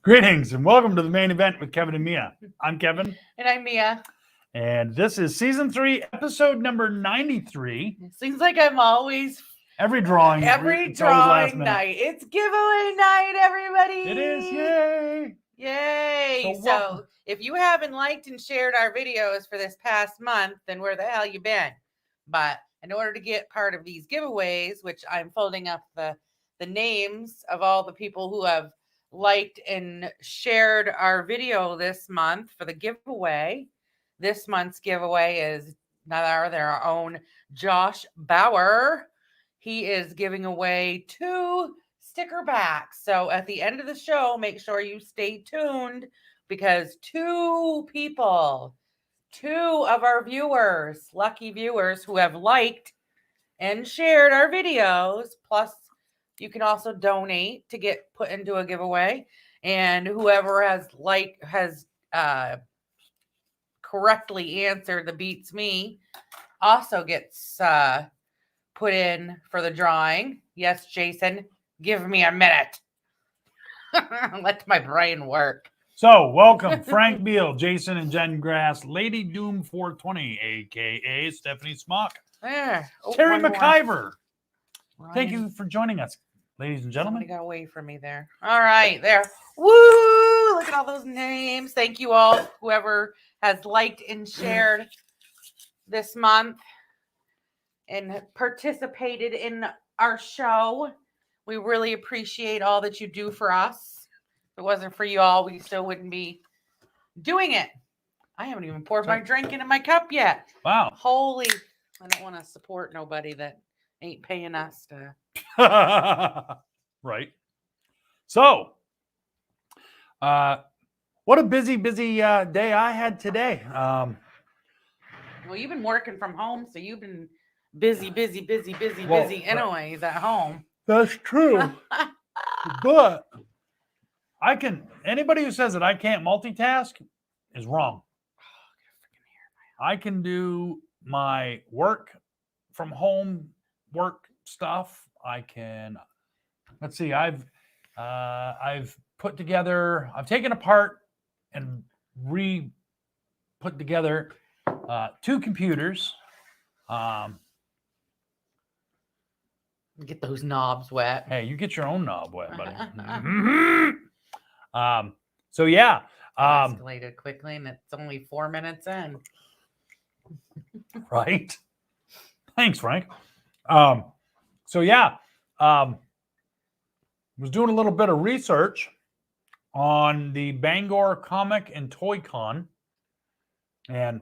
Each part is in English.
Greetings and welcome to the main event with Kevin and Mia. I'm Kevin. And I'm Mia. And this is season 3, episode number 93. It seems like I'm always every drawing night. It's giveaway night, everybody. It is. Yay. Yay. So if you haven't liked and shared our videos for this past month, then where the hell you been? But in order to get part of these giveaways, which I'm folding up the names of all the people who have liked and shared our video this month for the giveaway. This month's giveaway is none other than our own Josh Bauer. He is giving away 2 sticker backs. So at the end of the show, make sure you stay tuned because 2 of our viewers, lucky viewers who have liked and shared our videos, plus you can also donate to get put into a giveaway. And whoever has correctly answered the beats me also gets put in for the drawing. Yes, Jason, give me a minute. Let my brain work. So welcome Frank Beal, Jason and Jen Grass, Lady Doom 420, aka Stephanie Smock, Terry McIver. Thank you for joining us, ladies and gentlemen. Somebody got away from me there. All right, there. Woo! Look at all those names. Thank you all, whoever has liked and shared this month and participated in our show. We really appreciate all that you do for us. If it wasn't for you all, we still wouldn't be doing it. I haven't even poured my drink into my cup yet. Wow. Holy, I don't want to support nobody that ain't paying us to. Right. So, what a busy day I had today. Well, you've been working from home, so you've been busy anyways at home. That's true. But anybody who says that I can't multitask is wrong. I can do my work from home work stuff. I can, let's see, I've taken apart and put together 2 computers. Get those knobs wet. Hey, you get your own knob wet, buddy. So yeah. Escalated quickly and it's only 4 minutes in. Right. Thanks, Frank. So yeah. Was doing a little bit of research on the Bangor Comic and Toy Con. And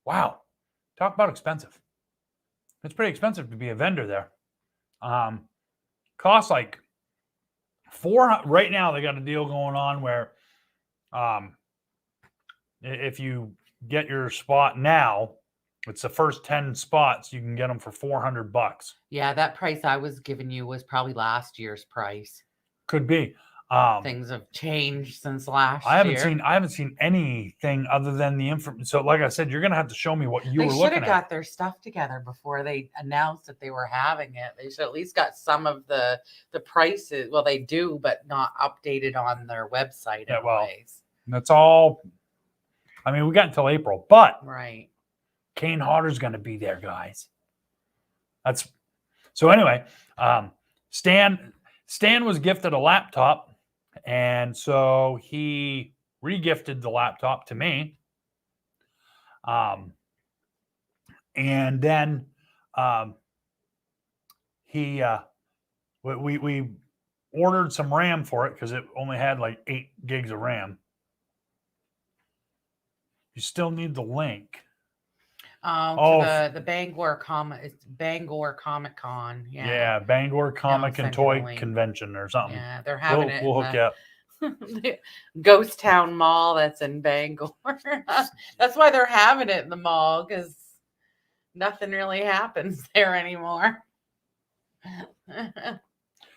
wow, talk about expensive. It's pretty expensive to be a vendor there. Costs like $400 right now. They got a deal going on where if you get your spot now, it's the first 10 spots, you can get them for $400. Yeah, that price I was giving you was probably last year's price. Could be. Things have changed since last year. I haven't seen anything other than the information. So, like I said, you're gonna have to show me what you were looking at. They should have got their stuff together before they announced that they were having it. They should at least got some of the prices. Well, they do, but not updated on their website. Yeah, well, that's all. I mean, we got until April, but right. Kane Hodder's gonna be there, guys. That's so. Anyway, Stan was gifted a laptop. And so he re-gifted the laptop to me. And then we ordered some RAM for it because it only had like 8 gigs of RAM. You still need the link. To the Bangor Comic Con. Yeah, Bangor Comic and Toy Link. Convention or something. Yeah, they're having it. We'll hook you up. The Ghost Town Mall that's in Bangor. That's why they're having it in the mall, because nothing really happens there anymore.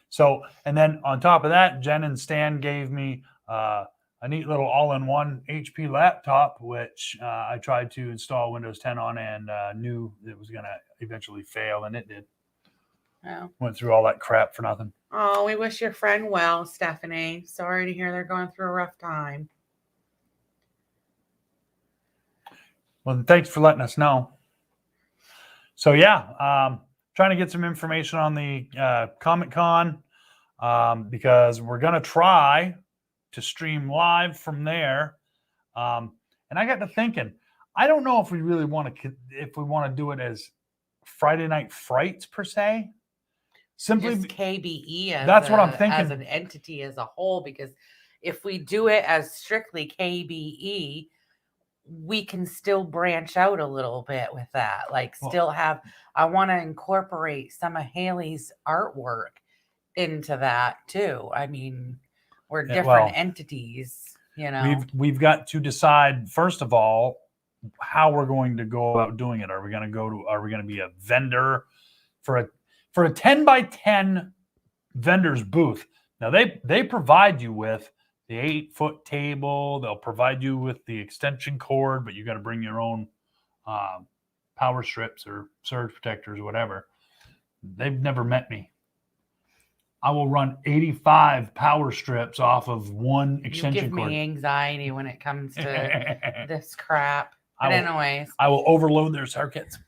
So, and then on top of that, Jen and Stan gave me a neat little all-in-one HP laptop, which I tried to install Windows 10 on and knew it was going to eventually fail, and it did. Oh. Went through all that crap for nothing. Oh, we wish your friend well, Stephanie. Sorry to hear they're going through a rough time. Well, thanks for letting us know. So, yeah, trying to get some information on the Comic-Con because we're going to try to stream live from there. And I got to thinking, I don't know if we really want to do it as Friday Night Frights per se. Simply just KBE that's what I'm thinking as an entity as a whole, because if we do it as strictly KBE, we can still branch out a little bit with that. Like I want to incorporate some of Haley's artwork into that too. I mean, we're different entities, you know. We've got to decide first of all how we're going to go about doing it. Are we going to be a vendor for a 10 by 10 vendor's booth? Now they provide you with the 8-foot table. They'll provide you with the extension cord, but you got to bring your own power strips or surge protectors or whatever. They've never met me. I will run 85 power strips off of one extension cord. You give me anxiety when it comes to this crap. But anyways, I will overload their circuits.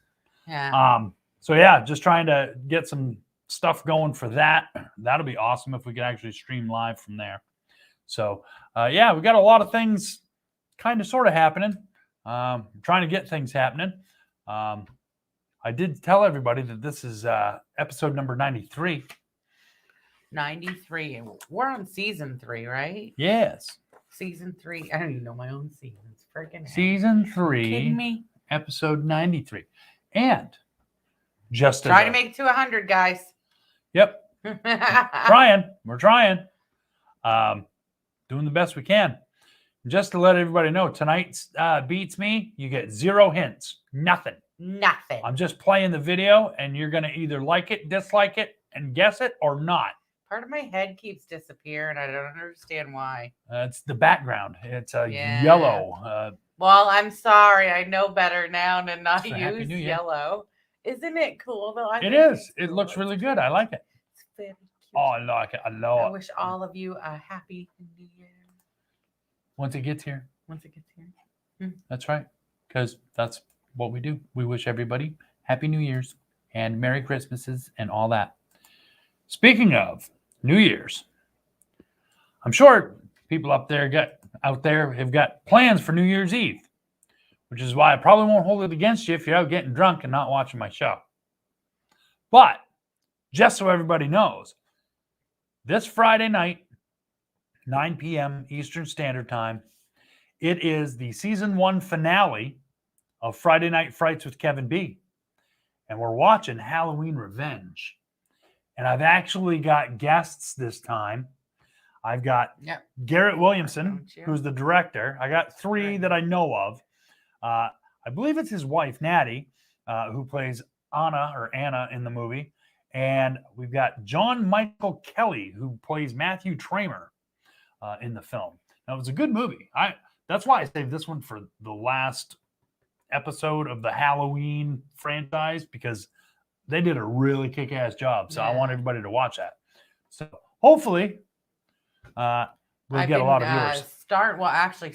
Yeah. So yeah, just trying to get some stuff going for that. That'll be awesome if we can actually stream live from there. So yeah, we got a lot of things kind of sort of happening. Trying to get things happening. I did tell everybody that this is episode number 93. 93. We're on season 3, right? Yes. Season 3. I don't even know my own seasons. Freaking season 3. Kidding me? Episode 93. And just trying to make it to 100, guys. Yep. We're trying. Doing the best we can. Just to let everybody know, tonight's Beats Me, you get 0 hints. Nothing. I'm just playing the video, and you're going to either like it, dislike it, and guess it or not. Part of my head keeps disappearing. I don't understand why. It's the background. It's yellow. Well, I'm sorry. I know better now to not use yellow. Isn't it cool, though? It is. It looks really good. I like it. It's very cute. Oh, I like it. I love it. I wish all of you a happy New Year. Once it gets here. That's right. Because that's what we do. We wish everybody Happy New Year's and Merry Christmases and all that. Speaking of New Year's, I'm sure people out there have got plans for New Year's Eve, which is why I probably won't hold it against you if you're out getting drunk and not watching my show. But just so everybody knows, this Friday night, 9 p.m. Eastern Standard Time, it is the season 1 finale of Friday Night Frights with Kevin B. And we're watching Halloween Revenge. And I've actually got guests this time. I've got Garrett Williamson, who's the director. I got 3 that I know of. I believe it's his wife, Natty, who plays Anna in the movie. And we've got John Michael Kelly, who plays Matthew Tramer in the film. Now, it was a good movie. That's why I saved this one for the last episode of the Halloween franchise, because they did a really kick-ass job. So I want everybody to watch that. So hopefully we'll get a lot of viewers.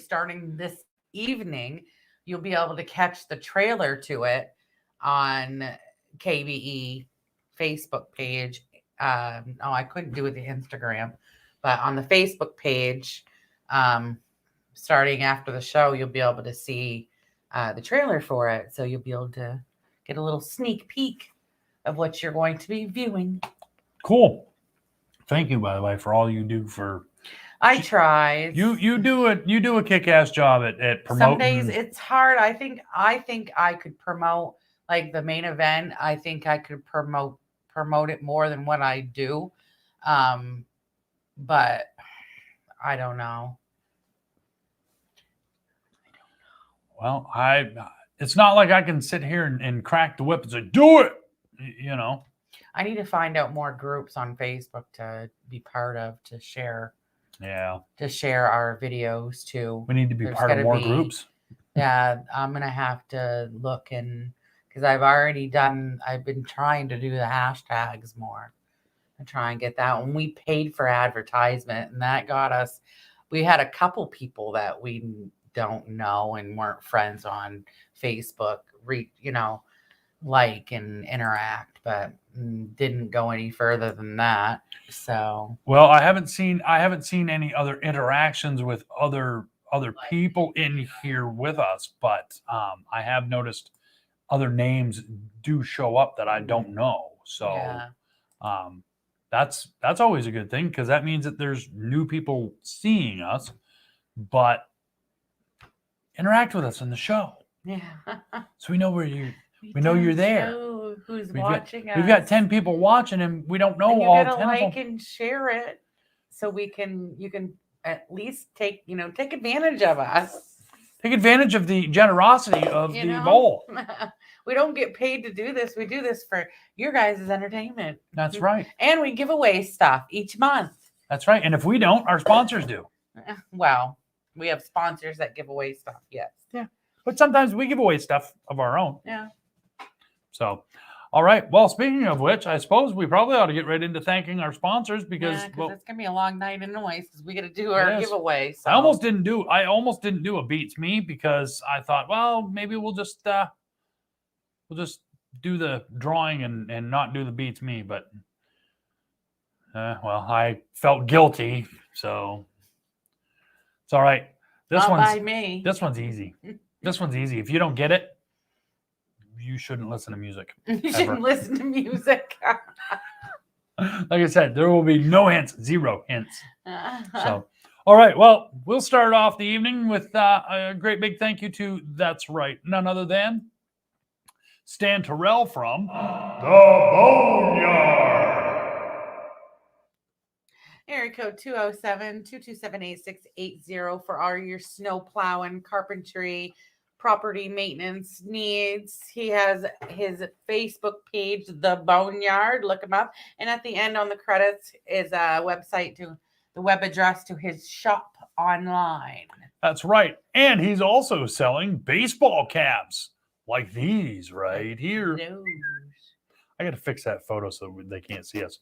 Starting this evening, you'll be able to catch the trailer to it on KBE Facebook page. I couldn't do it the Instagram, but on the Facebook page, starting after the show, you'll be able to see the trailer for it. So you'll be able to get a little sneak peek of what you're going to be viewing. Cool. Thank you, by the way, for all you do for I try. You do a kick-ass job at promoting. Some days it's hard. I think I could promote like the main event. I think I could promote it more than what I do. But I don't know. Well, it's not like I can sit here and crack the whip and say, do it. You know. I need to find out more groups on Facebook to be part of, to share. Yeah. To share our videos too. We need to be part of more groups. Yeah, I'm going to have to look because I've been trying to do the hashtags more and try and get that one. We paid for advertisement and that got us, we had a couple people that we don't know and weren't friends on Facebook, like and interact, but didn't go any further than that. So well, I haven't seen any other interactions with other people in here with us, but I have noticed other names do show up that I don't know. So yeah. That's always a good thing because that means that there's new people seeing us, but interact with us in the show. Yeah. So we know where we know you're there. Who's watching us? We've got 10 people watching and we don't know all 10 of them. You gotta like and share it so you can at least take advantage of us. Take advantage of the generosity of the bowl. We don't get paid to do this. We do this for your guys' entertainment. That's right. And we give away stuff each month. That's right. And if we don't, our sponsors do. Well, we have sponsors that give away stuff, yes. Yeah. But sometimes we give away stuff of our own. Yeah. So, all right. Well, speaking of which, I suppose we probably ought to get right into thanking our sponsors because it's going to be a long night anyways because we got to do our giveaway. So. I almost didn't do a Beats Me because I thought, well, maybe we'll just do the drawing and not do the Beats Me, but well, I felt guilty, so it's all right. This one's easy. This one's easy. If you don't get it, you shouldn't listen to music. You shouldn't listen to music. Like I said, there will be no hints, 0 hints. So, all right. Well, we'll start off the evening with a great big thank you to, that's right, none other than Stan Terrell from the Boneyard. Area code 207-227-8680 for all your snow plowing, carpentry, property maintenance needs. He has his Facebook page, The Boneyard. Look him up. And at the end on the credits is a website to the web address to his shop online. That's right. And he's also selling baseball caps like these right here. I got to fix that photo so they can't see us.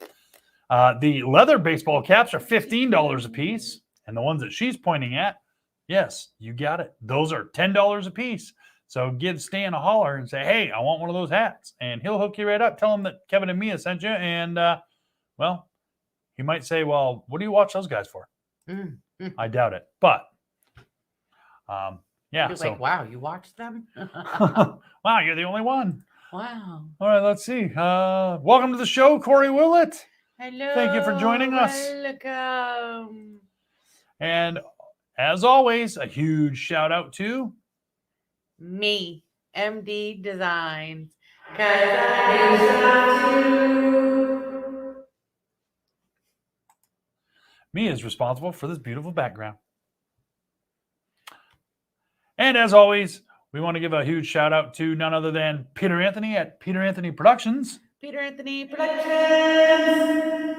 The leather baseball caps are $15 a piece. And the ones that she's pointing at, yes, you got it. Those are $10 a piece. So give Stan a holler and say, hey, I want one of those hats. And he'll hook you right up. Tell him that Kevin and Mia sent you. And, well, he might say, well, what do you watch those guys for? I doubt it. But, yeah. So, like, wow, you watched them? Wow, you're the only one. Wow. All right, let's see. Welcome to the show, Corey Willett. Hello. Thank you for joining us. Welcome. And as always, a huge shout out to me, MD Designs. Because me is responsible for this beautiful background. And as always, we want to give a huge shout out to none other than Peter Anthony at Peter Anthony Productions. Peter Anthony Productions.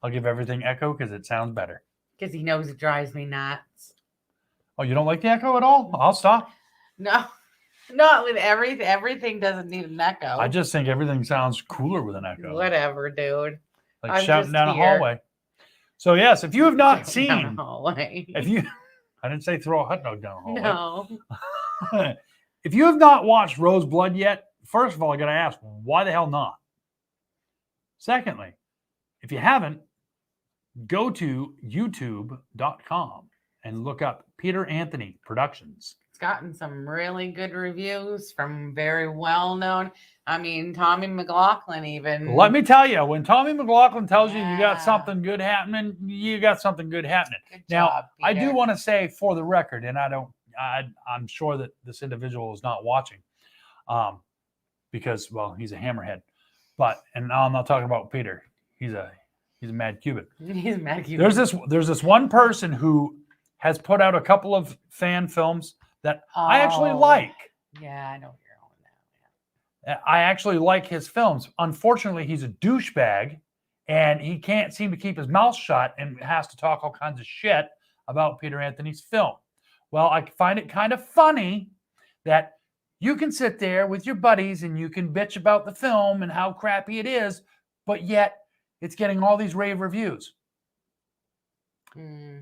I'll give everything echo because it sounds better. Because he knows it drives me nuts. Oh, you don't like the echo at all? I'll stop. No, not with everything. Everything doesn't need an echo. I just think everything sounds cooler with an echo. Whatever, dude. Like I'm shouting down a hallway. So yes, if you have not seen, I didn't say throw a hot dog down a hallway. No. If you have not watched Rose Blood yet, first of all, I got to ask, why the hell not? Secondly, if you haven't, go to youtube.com and look up Peter Anthony Productions. It's gotten some really good reviews from very well-known. I mean, Tommy McLaughlin even. Let me tell you, when Tommy McLaughlin tells you you got Yeah. something good happening, you got something good happening. Good Now, job, I do Peter. want to say for the record, and I'm sure that this individual is not watching, because, well, he's a hammerhead. But, and now I'm not talking about Peter. He's a mad Cuban. He's mad Cuban. There's this one person who has put out a couple of fan films that I actually like. Yeah, I know what you're on now. I actually like his films. Unfortunately, he's a douchebag, and he can't seem to keep his mouth shut and has to talk all kinds of shit about Peter Anthony's film. Well, I find it kind of funny that you can sit there with your buddies and you can bitch about the film and how crappy it is, but yet it's getting all these rave reviews.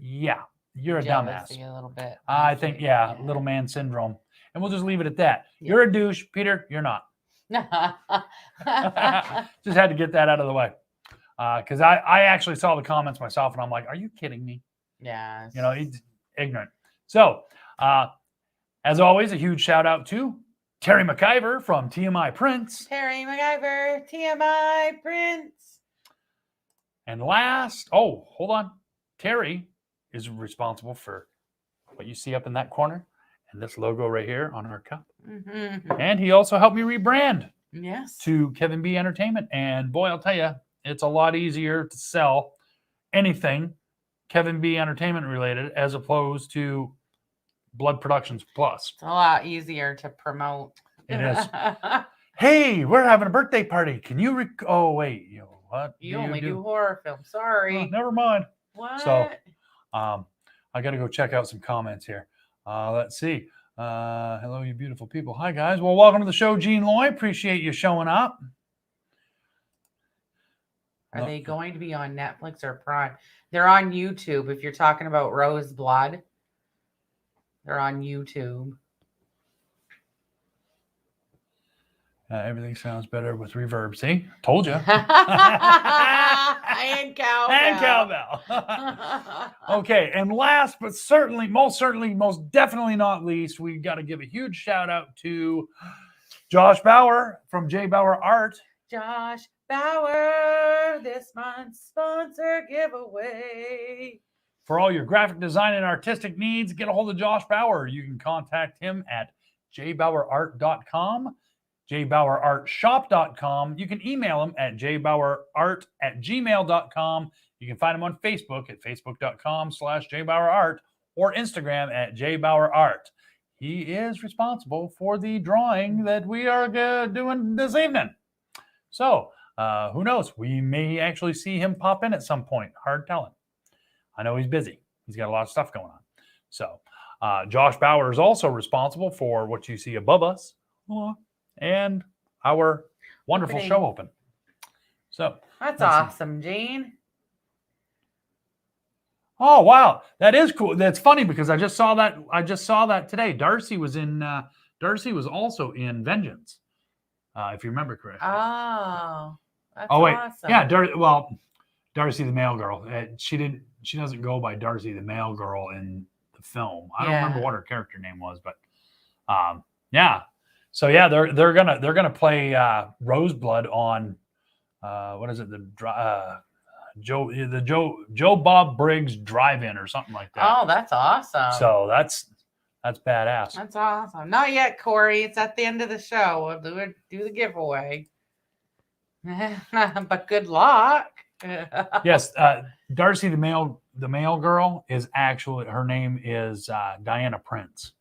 Yeah, you're a dumbass. A little bit. I think, yeah, little man syndrome. And we'll just leave it at that. Yeah. You're a douche, Peter. You're not. Just had to get that out of the way. Because I actually saw the comments myself, and I'm like, are you kidding me? Yeah. You know, he's ignorant. So, as always, a huge shout out to Terry McIver from TMI Prints. Terry McIver, TMI Prints. And last, hold on. Terry is responsible for what you see up in that corner and this logo right here on our cup. Mm-hmm. And he also helped me rebrand to Kevin B Entertainment. And boy, I'll tell you, it's a lot easier to sell anything Kevin B Entertainment related as opposed to Blood Productions Plus. It's a lot easier to promote. It is. Hey, we're having a birthday party. Can you oh, wait. You know, what? You only do horror films. Sorry. Oh, never mind. What? So, I got to go check out some comments here. Let's see. Hello, you beautiful people. Hi, guys. Well, welcome to the show, Gene Loy. Appreciate you showing up. Are they going to be on Netflix or Prime? They're on YouTube. If you're talking about Rose Blood, they're on YouTube. Everything sounds better with reverb. See? Told you. And cowbell. And cowbell. Okay. And last, but certainly, most definitely not least, we got to give a huge shout out to Josh Bauer from J. Bauer Art. Josh Bauer, this month's sponsor giveaway. For all your graphic design and artistic needs, get a hold of Josh Bauer. You can contact him at jbauerart.com. jbauerartshop.com. You can email him at jbauerart@gmail.com. You can find him on Facebook at facebook.com/jbauerart or Instagram at jbauerart. He is responsible for the drawing that we are doing this evening. So, who knows? We may actually see him pop in at some point. Hard telling. I know he's busy. He's got a lot of stuff going on. So, Josh Bauer is also responsible for what you see above us. And our wonderful show open. So that's awesome, Gene. Oh wow, that is cool. That's funny because I just saw that today. Darcy was also in Vengeance, if you remember correctly. Oh, that's awesome. Yeah, Darcy the Mail Girl. She doesn't go by Darcy the Mail Girl in the film. I don't remember what her character name was, but yeah. So yeah, they're gonna play Roseblood on what is it, the Joe Bob Briggs Drive-In or something like that. Oh, that's awesome. So that's badass. That's awesome. Not yet, Corey. It's at the end of the show. We'll do the giveaway. But good luck. Yes, Darcy the Mail Girl is actually, her name is Diana Prince.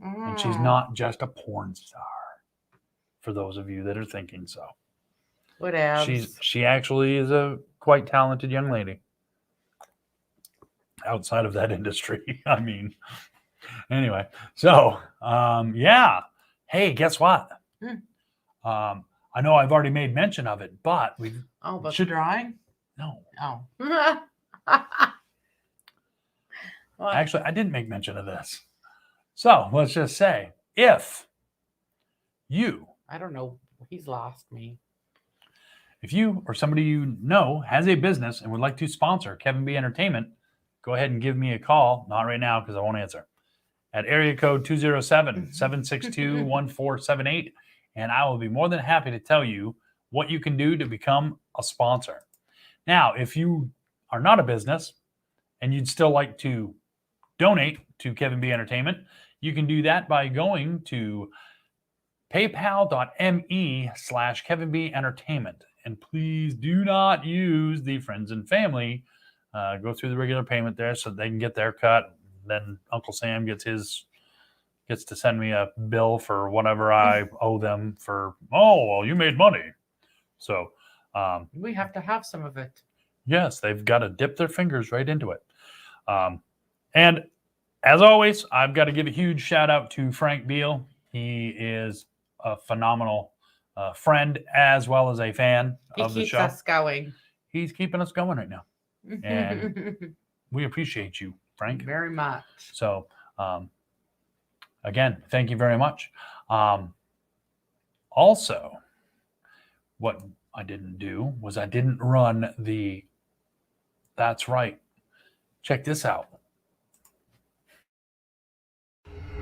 And she's not just a porn star, for those of you that are thinking so. What else? She actually is a quite talented young lady. Outside of that industry, I mean. Anyway, so yeah. Hey, guess what? I know I've already made mention of it, but we should drawing? No. Oh. Actually, I didn't make mention of this. So let's just say, if you... I don't know. He's lost me. If you or somebody you know has a business and would like to sponsor Kevin B Entertainment, go ahead and give me a call. Not right now because I won't answer. at area code 207-762-1478. And I will be more than happy to tell you what you can do to become a sponsor. Now, if you are not a business and you'd still like to donate to Kevin B Entertainment, you can do that by going to paypal.me/Kevin B Entertainment. And please do not use the friends and family. Go through the regular payment there so they can get their cut. Then Uncle Sam gets to send me a bill for whatever I owe them for, you made money. So we have to have some of it. Yes, they've got to dip their fingers right into it. And as always, I've got to give a huge shout out to Frank Beal. He is a phenomenal friend as well as a fan of the show. He keeps us going. He's keeping us going right now. And we appreciate you, Frank. Very much. So, again, thank you very much. Also, what I didn't do was I didn't run the That's Right. Check this out.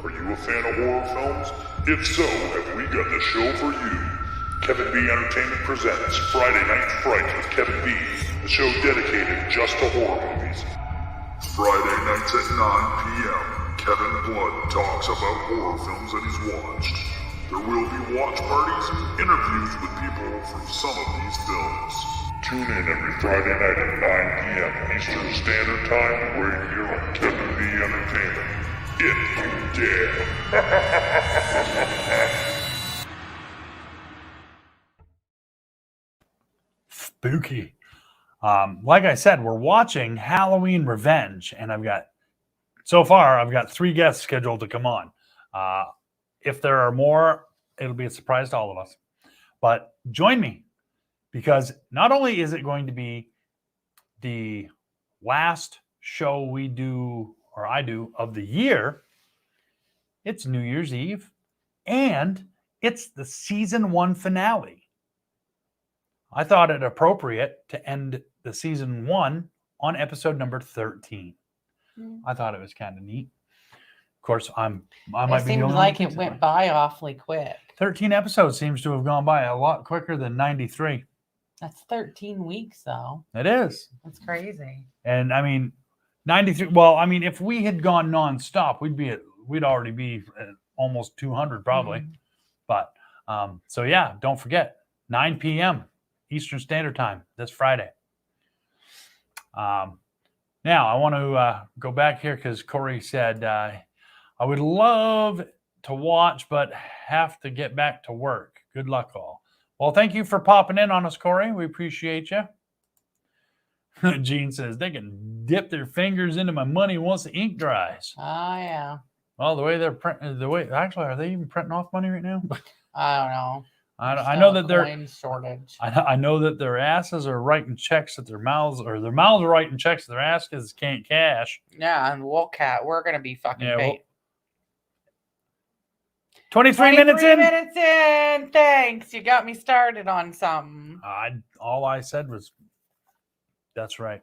Are you a fan of horror films? If so, have we got the show for you. Kevin B Entertainment presents Friday Night Fright with Kevin B, the show dedicated just to horror movies. Friday nights at 9 p.m., Kevin Blood talks about horror films that he's watched. There will be watch parties and interviews with people from some of these films. Tune in every Friday night at 9 p.m. Eastern Standard Time right here on Kevin B Entertainment. If you dare. Spooky. Like I said, we're watching Halloween Revenge, and I've got 3 guests scheduled to come on. If there are more, it'll be a surprise to all of us. But join me, because not only is it going to be the last show I do of the year, it's New Year's Eve, and it's the season 1 finale. I thought it appropriate to end the season 1 on episode number 13. I thought it was kind of neat. Of course, I might be the only one. It seemed like it went by awfully quick. 13 episodes seems to have gone by a lot quicker than 93. That's 13 weeks, though. It is. That's crazy. And I mean, 93. Well, I mean, if we had gone nonstop, we'd already be at almost 200 probably. But so yeah, don't forget 9 p.m. Eastern Standard Time this Friday. Now I want to go back here because Corey said I would love to watch, but have to get back to work. Good luck, all. Well, thank you for popping in on us, Corey. We appreciate you. Gene says they can dip their fingers into my money once the ink dries. Oh, yeah. Well, the way they're printing, actually, are they even printing off money right now? I don't know. I know that shortage. I know that their asses are writing checks at their mouths, or their mouths are writing checks at their asses can't cash. Yeah, and we're gonna be fucking paid. 23 minutes in. Thanks. You got me started on something. All I said was, that's right.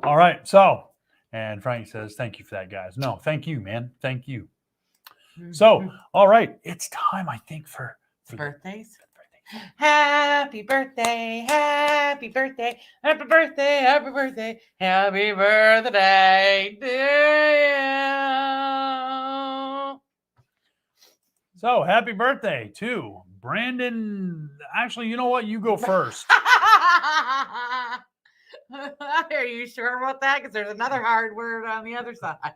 All right. So, and Frank says, thank you for that, guys. No, thank you, man. Thank you. So, all right. It's time, I think, for birthdays. Happy birthday, happy birthday, happy birthday, happy birthday, happy birthday to you. So, happy birthday to Brandon. Actually, you know what? You go first. Are you sure about that? Because there's another hard word on the other side.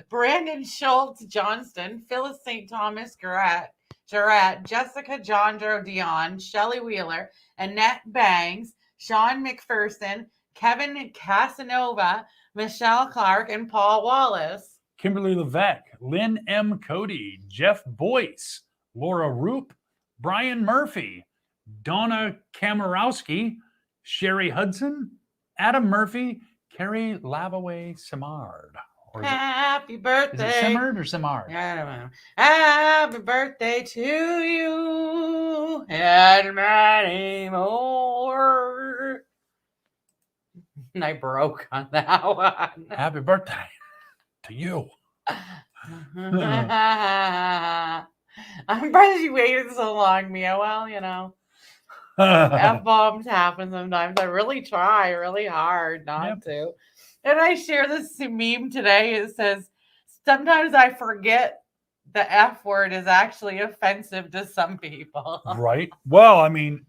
Brandon Schultz Johnston, Phyllis St. Thomas Garrett, Jessica Jondro Dion, Shelley Wheeler, Annette Bangs, Sean McPherson, Kevin Casanova, Michelle Clark, and Paul Wallace. Kimberly Levesque, Lynn M. Cody, Jeff Boyce, Laura Roop, Brian Murphy, Donna Kamarowski, Sherry Hudson, Adam Murphy, Carrie Lavaway Simard. Happy birthday. Is it Simard or Simard? I don't know. Happy birthday to you and many more. And I broke on that one. Happy birthday to you. I'm surprised you waited so long, Mia. Well, you know, F-bombs happen sometimes. I really try really hard not to. And I share this meme today. It says, sometimes I forget the F word is actually offensive to some people. Right. Well, I mean,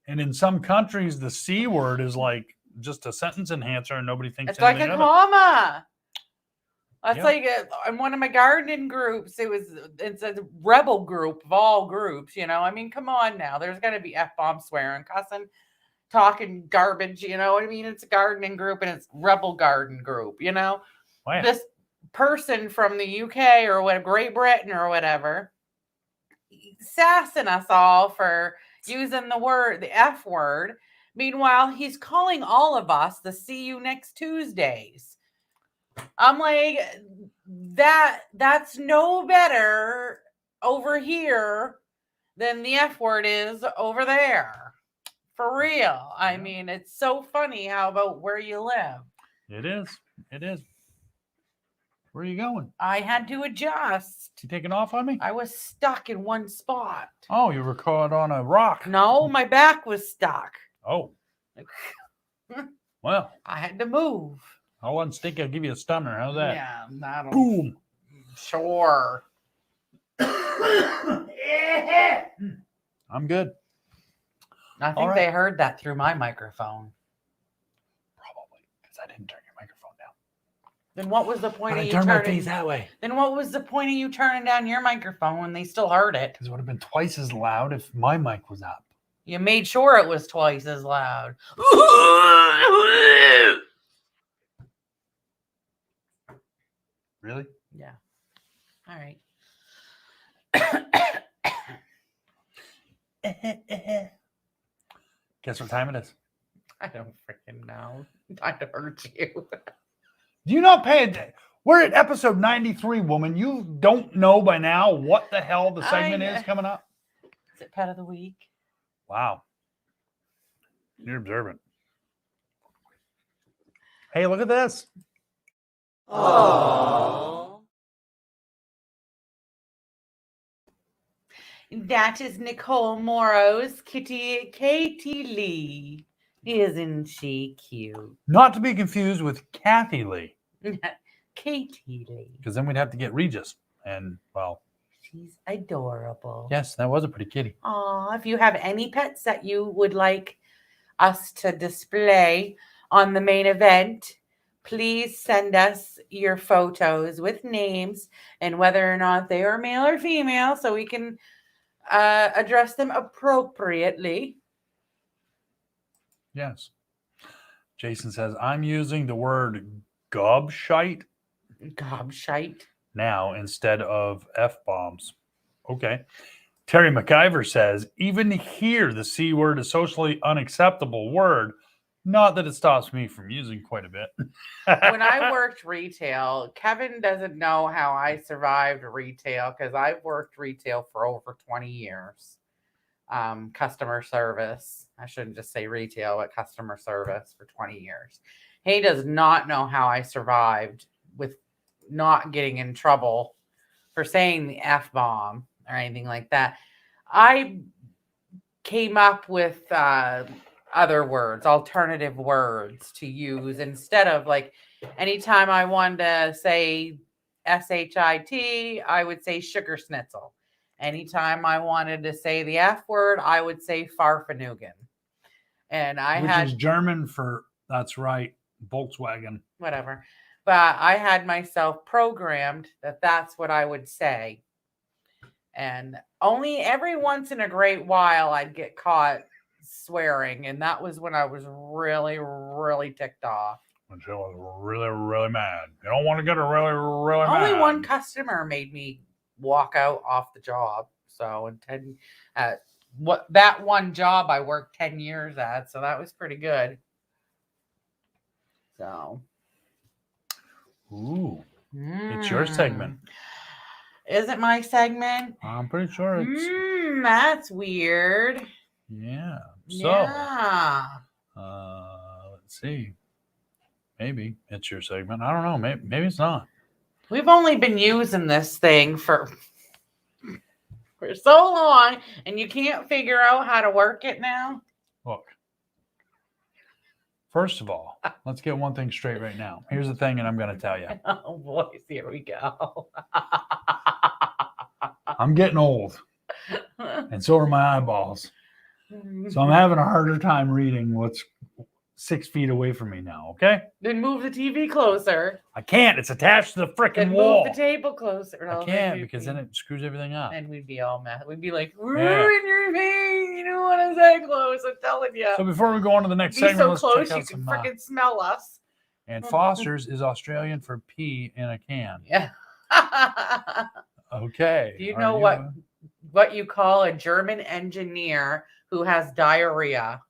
and in some countries, the C word is like just a sentence enhancer and nobody thinks It's like anything a of it. comma. That's Yep. like in one of my gardening groups, it's a rebel group of all groups, you know. I mean, come on now. There's gonna be F-bomb swearing, cussing, talking garbage, you know what I mean? It's a gardening group and it's rebel garden group, you know. Wow. This person from the UK or what, Great Britain or whatever, sassing us all for using the F word. Meanwhile, he's calling all of us the see you next Tuesdays. I'm like, that's no better over here than the F word is over there. For real. I mean, it's so funny how about where you live. It is. It is. Where are you going? I had to adjust. You taking off on me? I was stuck in one spot. Oh, you were caught on a rock. No, my back was stuck. Oh. Well, I had to move. I'll unstick. I'll give you a stunner. How's that? Yeah, that'll. Boom. Sure. I'm good. I think they heard that through my microphone. Probably, because I didn't turn your microphone down. Then what was the point of you turn my turning face that way? Then what was the point of you turning down your microphone when they still heard it? Because it would have been twice as loud if my mic was up. You made sure it was twice as loud. Really? Yeah. All right. Guess what time it is? I don't freaking know. I'd hurt you. Do you not pay attention? We're at episode 93, woman. You don't know by now what the hell the segment is coming up? Is it Pet of the Week? Wow. You're observant. Hey, look at this. Aww. That is Nicole Morrow's kitty, Katie Lee. Isn't she cute? Not to be confused with Kathy Lee. Katie Lee. Because then we'd have to get Regis. And, well. She's adorable. Yes, that was a pretty kitty. Aw, if you have any pets that you would like us to display on the main event, please send us your photos with names and whether or not they are male or female so we can address them appropriately. Yes. Jason says, I'm using the word gobshite. Gobshite. Now instead of F-bombs. Okay. Terry McIver says, even here, the C word is socially unacceptable word. Not that it stops me from using quite a bit. When I worked retail, Kevin doesn't know how I survived retail because I've worked retail for over 20 years. Customer service. I shouldn't just say retail, but customer service for 20 years. He does not know how I survived with not getting in trouble for saying the F-bomb or anything like that. I came up with other words, alternative words to use instead of like anytime I wanted to say S-H-I-T, I would say sugar schnitzel. Anytime I wanted to say the F word, I would say Farfanugan. And Which is German for, that's right, Volkswagen. Whatever. But I had myself programmed that that's what I would say. And only every once in a great while I'd get caught swearing. And that was when I was really, really ticked off. When she was really, really mad. You don't want to get her really, really mad. Only one customer made me walk out off the job. So that one job I worked 10 years at. So that was pretty good. So. Ooh. It's your segment. Is it my segment? I'm pretty sure it's. That's weird. Yeah. So. Yeah. Let's see. Maybe it's your segment. I don't know. Maybe it's not. We've only been using this thing for so long, and you can't figure out how to work it now. Look. First of all, let's get one thing straight right now. Here's the thing, and I'm going to tell you. Oh, boys, here we go. I'm getting old, and so are my eyeballs. So I'm having a harder time reading what's 6 feet away from me now, okay? Then move the TV closer. I can't. It's attached to the freaking Then wall. move the table closer. I can't because then it screws everything up. And we'd be all mad. We'd be like, ruin your thing. You don't want us that close. I'm telling you. So before we go on to the next be segment, so let's close check you out can some, freaking smell us. And Foster's is Australian for pea in a can. Yeah. Okay. Do you know what you call a German engineer who has diarrhea?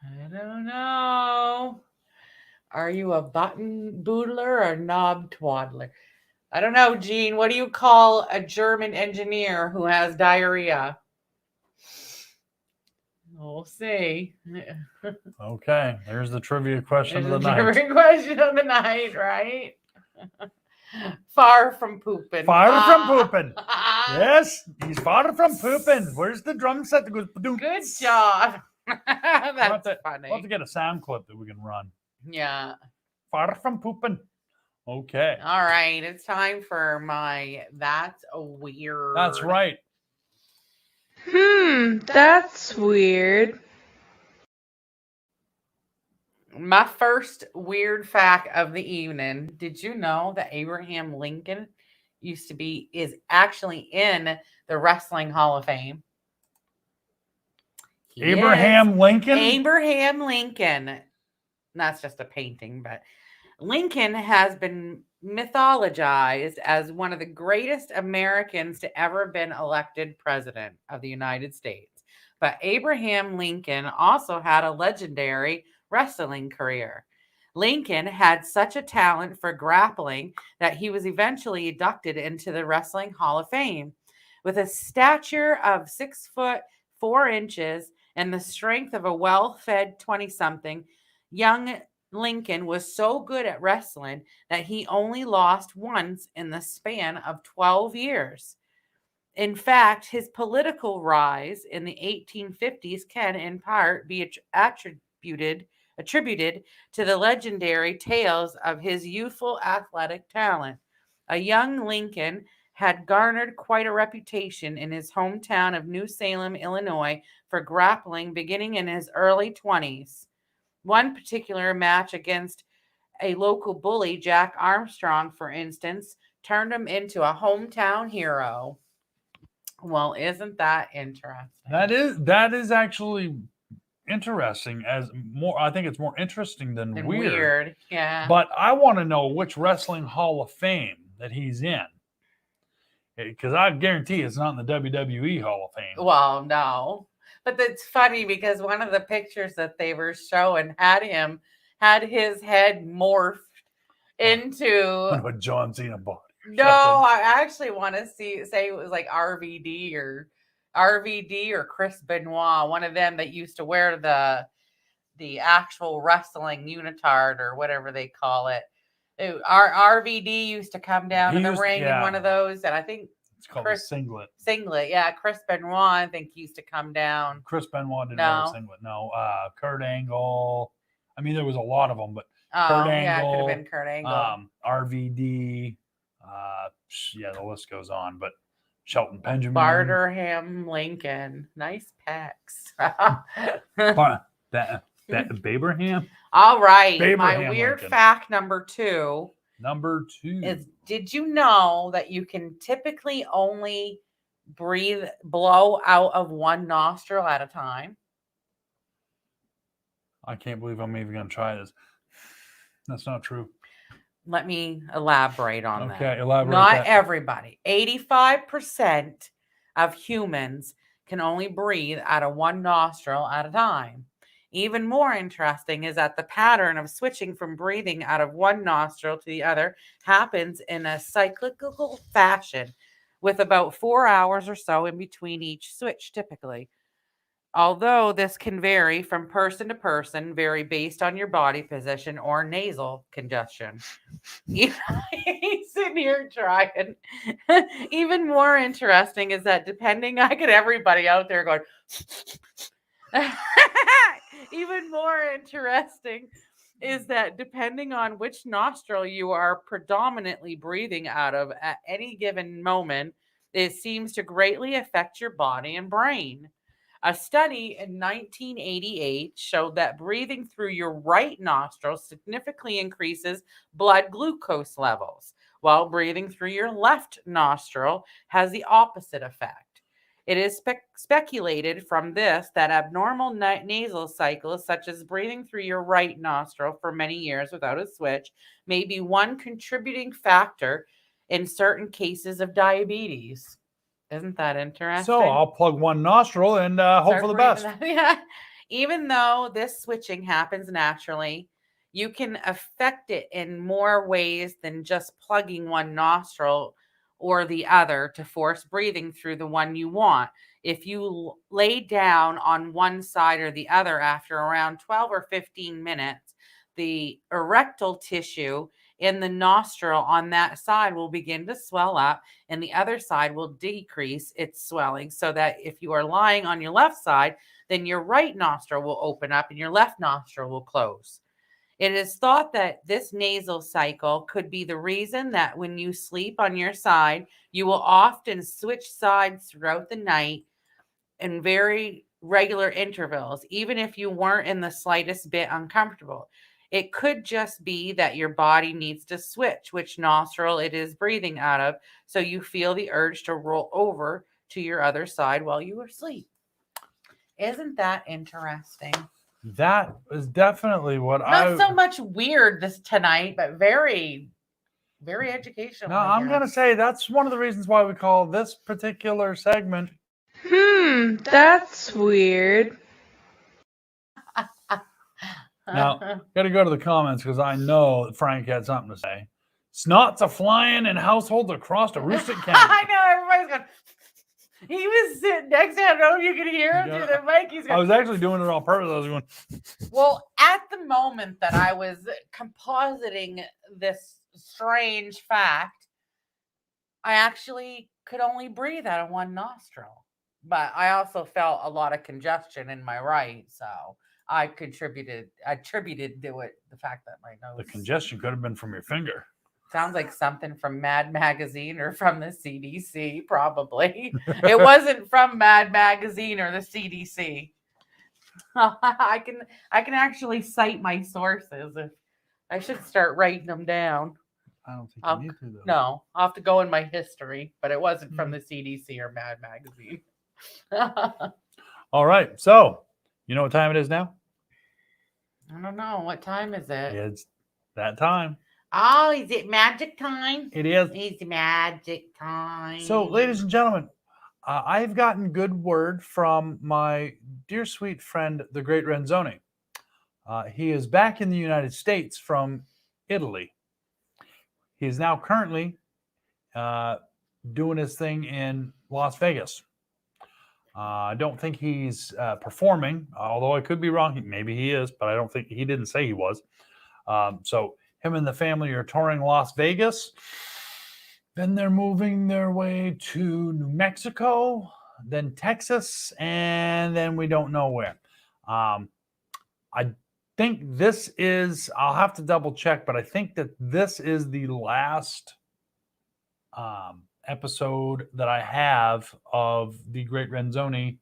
I don't know. Are you a button boodler or a knob twaddler? I don't know, Gene. What do you call a German engineer who has diarrhea? We'll see. Okay. There's the trivia question of the night. Trivia question of the night, right? Far from pooping. Far from pooping. Yes, he's far from pooping. Where's the drum set that goes? Good job. That's funny. We'll have to get a sound clip that we can run. Yeah. Far from pooping. Okay. All right. It's time for my That's Weird. That's right. That's weird. My first weird fact of the evening. Did you know that Abraham Lincoln is actually in the Wrestling Hall of Fame? Abraham Lincoln? Abraham Lincoln. That's just a painting, but Lincoln has been mythologized as one of the greatest Americans to ever been elected president of the United States. But Abraham Lincoln also had a legendary wrestling career. Lincoln had such a talent for grappling that he was eventually inducted into the Wrestling Hall of Fame. With a stature of 6'4" and the strength of a well-fed 20-something, young Lincoln was so good at wrestling that he only lost once in the span of 12 years. In fact, his political rise in the 1850s can in part be attributed to the legendary tales of his youthful athletic talent. A young Lincoln had garnered quite a reputation in his hometown of New Salem, Illinois, for grappling beginning in his early 20s. One particular match against a local bully, Jack Armstrong, for instance, turned him into a hometown hero. Well, isn't that interesting? That is actually interesting. I think it's more interesting than weird. Yeah. But I want to know which Wrestling Hall of Fame that he's in. Because I guarantee it's not in the WWE Hall of Fame. Well, no. But that's funny because one of the pictures that they were showing had his head morphed into a John Cena body. No, I actually want to say it was like RVD or Chris Benoit, one of them that used to wear the actual wrestling unitard or whatever they call it. Our RVD used to come down to the ring in one of those, and I think it's called a singlet. Singlet, yeah. Chris Benoit, I think, used to come down. Chris Benoit didn't wear a singlet. No, Kurt Angle. I mean, there was a lot of them, but Kurt Angle. Yeah, it could have been Kurt Angle. RVD. Yeah, the list goes on. But Shelton Benjamin. Barterham Lincoln. Nice pecs. that Baberham. All right. Baberham My weird Lincoln. fact number two. Is, did you know that you can typically only blow out of one nostril at a time? I can't believe I'm even going to try this. That's not true. Let me elaborate on that. Okay, elaborate. Not everybody. 85% of humans can only breathe out of one nostril at a time. Even more interesting is that the pattern of switching from breathing out of one nostril to the other happens in a cyclical fashion, with about 4 hours or so in between each switch, typically. Although this can vary from person to person, vary based on your body position or nasal congestion. He's sitting here trying. Even more interesting is that I get everybody out there going. Even more interesting is that depending on which nostril you are predominantly breathing out of at any given moment, it seems to greatly affect your body and brain. A study in 1988 showed that breathing through your right nostril significantly increases blood glucose levels, while breathing through your left nostril has the opposite effect. It is speculated from this that abnormal nasal cycles, such as breathing through your right nostril for many years without a switch, may be one contributing factor in certain cases of diabetes. Isn't that interesting? So I'll plug one nostril and hope for the best. Yeah. Even though this switching happens naturally, you can affect it in more ways than just plugging one nostril or the other to force breathing through the one you want. If you lay down on one side or the other after around 12 or 15 minutes, the erectile tissue in the nostril on that side will begin to swell up and the other side will decrease its swelling, so that if you are lying on your left side, then your right nostril will open up and your left nostril will close. It is thought that this nasal cycle could be the reason that when you sleep on your side, you will often switch sides throughout the night in very regular intervals, even if you weren't in the slightest bit uncomfortable. It could just be that your body needs to switch which nostril it is breathing out of, so you feel the urge to roll over to your other side while you are asleep. Isn't that interesting? That is definitely what Not so much weird this tonight, but very, very educational. No, I'm going to say that's one of the reasons why we call this particular segment. That's weird. Now, got to go to the comments because I know that Frank had something to say. Snots a flying in households across the Rustic County. I know, everybody's going. He was sitting next to him. I don't know if you could hear him through the mic. He's going, I was actually doing it on purpose. I was going. Well, at the moment that I was compositing this strange fact, I actually could only breathe out of one nostril. But I also felt a lot of congestion in my right, so I attributed to it the fact that my nose. The congestion could have been from your finger. Sounds like something from Mad Magazine or from the CDC, probably. It wasn't from Mad Magazine or the CDC. I can actually cite my sources. I should start writing them down. I don't think you need to, though. No, I'll have to go in my history, but it wasn't from the CDC or Mad Magazine. All right. So, you know what time it is now? I don't know. What time is it? It's that time. Oh, is it magic time? It is. It's magic time. So, ladies and gentlemen, I've gotten good word from my dear sweet friend, the great Renzoni. He is back in the United States from Italy. He is now currently doing his thing in Las Vegas. I don't think he's performing, although I could be wrong. Maybe he is, but I don't think he didn't say he was. So him and the family are touring Las Vegas. Then they're moving their way to New Mexico, then Texas, and then we don't know where. I think this is, I'll have to double check, but I think that this is the last episode that I have of the great Renzoni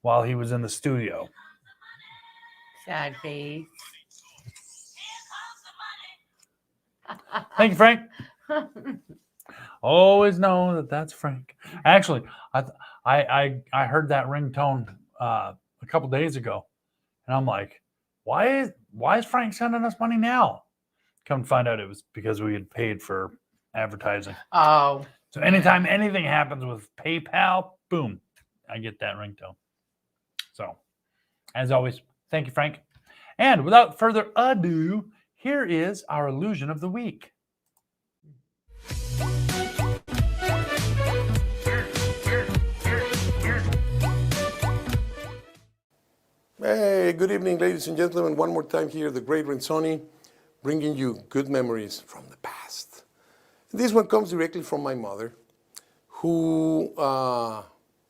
while he was in the studio. Sad face. Thank you, Frank. Always know that that's Frank. Actually, I heard that ringtone a couple days ago, and I'm like, why is Frank sending us money now? Come to find out, it was because we had paid for advertising. Oh. So anytime anything happens with PayPal, boom, I get that ringtone. So, as always, thank you, Frank. And without further ado, here is our illusion of the week. Hey, good evening, ladies and gentlemen. One more time here, the great Renzoni, bringing you good memories from the past. This one comes directly from my mother, who,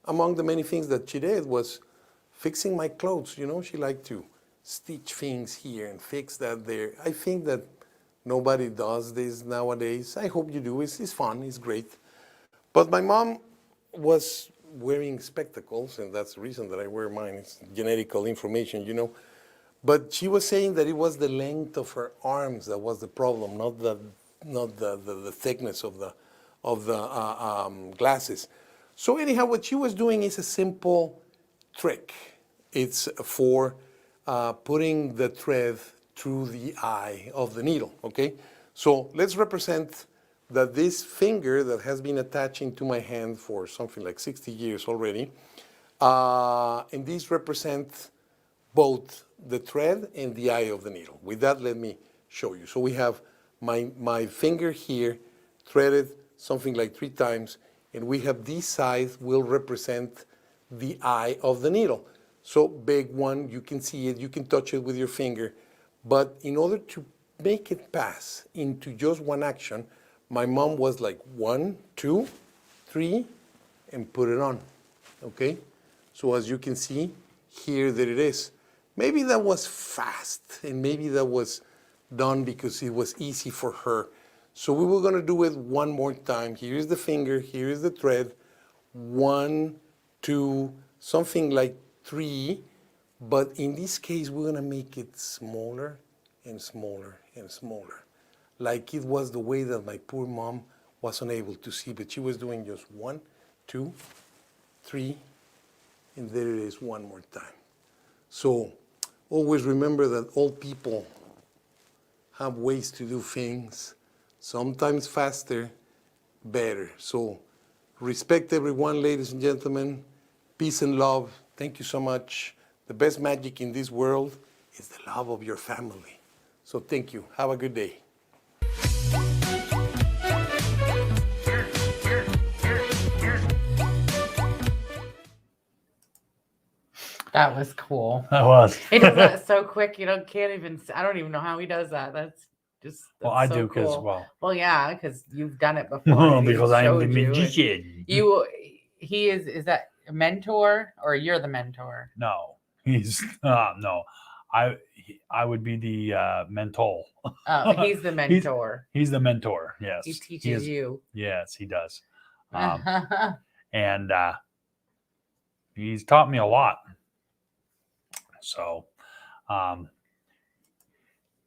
among the many things that she did, was fixing my clothes. You know, she liked to stitch things here and fix that there. I think that nobody does this nowadays. I hope you do. It's fun. It's great. But my mom was wearing spectacles, and that's the reason that I wear mine. It's genetical information, you know. But she was saying that it was the length of her arms that was the problem, not the thickness of the glasses. So anyhow, what she was doing is a simple trick. It's for putting the thread through the eye of the needle, okay? So let's represent that this finger that has been attaching to my hand for something like 60 years already, and these represent both the thread and the eye of the needle. With that, let me show you. So we have my finger here threaded something like 3 times, and we have this side will represent the eye of the needle. So big one, you can see it, you can touch it with your finger, but in order to make it pass into just one action, my mom was like 1, 2, 3, and put it on, okay? So as you can see, here that it is. Maybe that was fast, and maybe that was done because it was easy for her. So we were gonna do it one more time. Here is the finger, here is the thread. 1, 2, something like 3, but in this case, we're gonna make it smaller and smaller and smaller. Like it was the way that my poor mom was unable to see, but she was doing just 1, 2, 3, and there it is one more time. So always remember that old people have ways to do things, sometimes faster, better. So respect everyone, ladies and gentlemen. Peace and love. Thank you so much. The best magic in this world is the love of your family. So thank you. Have a good day. That was cool. That was. He does that so quick, you don't can't even. I don't even know how he does that. That's just. That's Well, I so do because, cool. well. Well, yeah, because you've done it before. and Because he I am the showed you, and magician. He is that a mentor or you're the mentor? No, he's no. I would be the mentor. Oh, he's the mentor. He's the mentor. Yes, He teaches you. Yes, he does. And he's taught me a lot. So,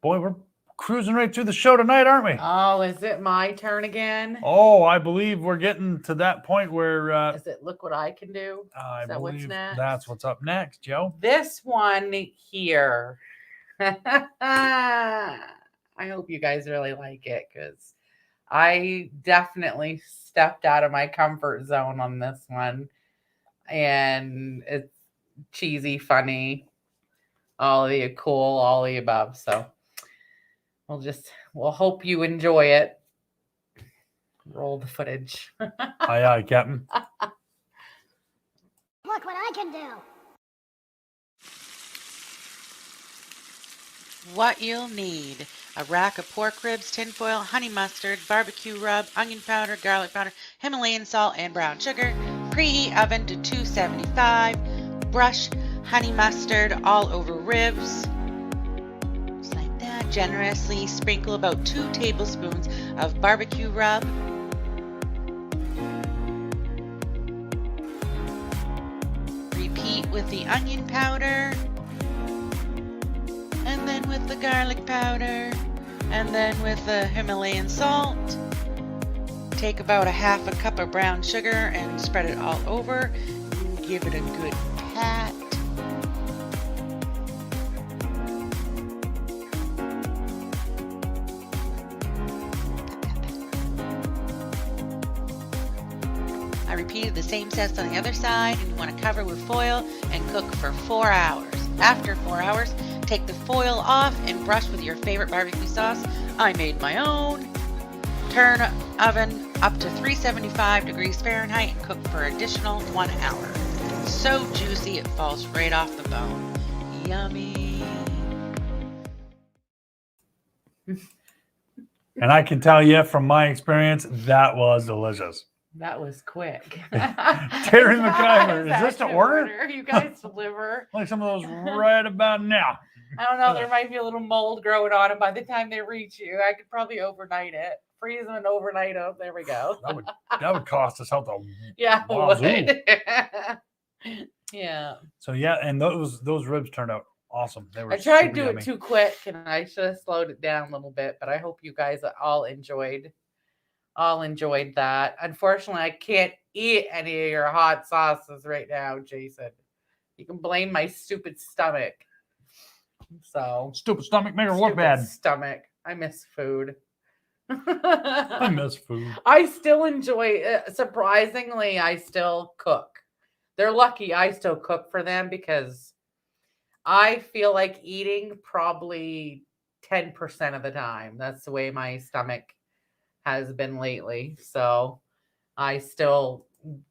boy, we're cruising right through the show tonight, aren't we? Oh, is it my turn again? Oh, I believe we're getting to that point where Is it look what I can do? I Is that what's believe next? that's what's up next, Joe. This one here. I hope you guys really like it because I definitely stepped out of my comfort zone on this one. And it's cheesy, funny, all of the cool, all of the above. So we'll hope you enjoy it. Roll the footage. Aye, aye, Captain. Look what I can do. What you'll need: a rack of pork ribs, tinfoil, honey mustard, barbecue rub, onion powder, garlic powder, Himalayan salt, and brown sugar. Preheat oven to 275. Brush honey mustard all over ribs. Just like that. Generously sprinkle about 2 tablespoons of barbecue rub. Repeat with the onion powder. And then with the garlic powder, and then with the Himalayan salt. Take about a half a cup of brown sugar and spread it all over. And give it a good pat. I repeated the same steps on the other side, and you want to cover with foil and cook for 4 hours. After 4 hours, take the foil off and brush with your favorite barbecue sauce. I made my own. Turn oven up to 375 degrees Fahrenheit and cook for additional 1 hour. So juicy it falls right off the bone. Yummy. And I can tell you from my experience, that was delicious. That was quick. Terry McIver, is this to order? You guys deliver. Like some of those right about now. I don't know. There might be a little mold growing on them by the time they reach you. I could probably overnight it. Freeze them and overnight them. There we go. That would cost us out the Yeah, it wazoo. would. Yeah. So yeah, and those ribs turned out awesome. They were I tried to super do yummy. it too quick, and I should have slowed it down a little bit. But I hope you guys all enjoyed that. Unfortunately, I can't eat any of your hot sauces right now, Jason. You can blame my stupid stomach. So Stupid stomach make her look stupid bad. Stomach. I miss food. I miss food. I still enjoy it. Surprisingly, I still cook. They're lucky I still cook for them because I feel like eating probably 10% of the time. That's the way my stomach has been lately. So I still